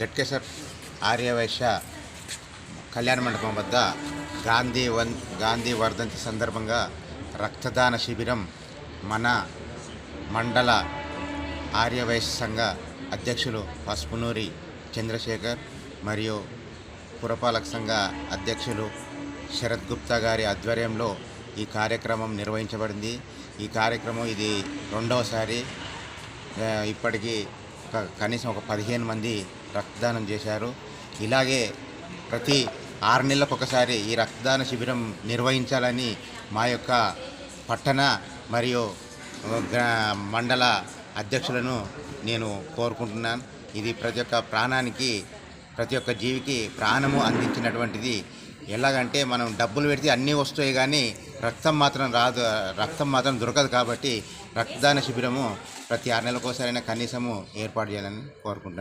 గట్కేసర్ ఆర్యవైశ్య కళ్యాణ మండపం వద్ద గాంధీ వర్ధంతి సందర్భంగా రక్తదాన శిబిరం మన మండల ఆర్యవైశ్య సంఘ అధ్యక్షులు పసుపునూరి చంద్రశేఖర్ మరియు పురపాలక సంఘ అధ్యక్షులు శరత్ గుప్తా గారి ఆధ్వర్యంలో ఈ కార్యక్రమం నిర్వహించబడింది. ఈ కార్యక్రమం ఇది రెండవసారి. ఇప్పటికీ కనీసం ఒక 15 మంది రక్తదానం చేశారు. ఇలాగే ప్రతి 6 నెలలకు ఒకసారి ఈ రక్తదాన శిబిరం నిర్వహించాలని మా యొక్క పట్టణ మరియు మండల అధ్యక్షులను నేను కోరుకుంటున్నాను. ఇది ప్రతి ఒక్క ప్రాణానికి, ప్రతి ఒక్క జీవికి ప్రాణము అందించినటువంటిది. ఎలాగంటే మనం డబ్బులు పెడితే అన్నీ వస్తాయి కానీ రక్తం మాత్రం దొరకదు. కాబట్టి రక్తదాన శిబిరము ప్రతి 6 నెలలకోసారైనా కనీసము ఏర్పాటు చేయాలని కోరుకుంటున్నాను.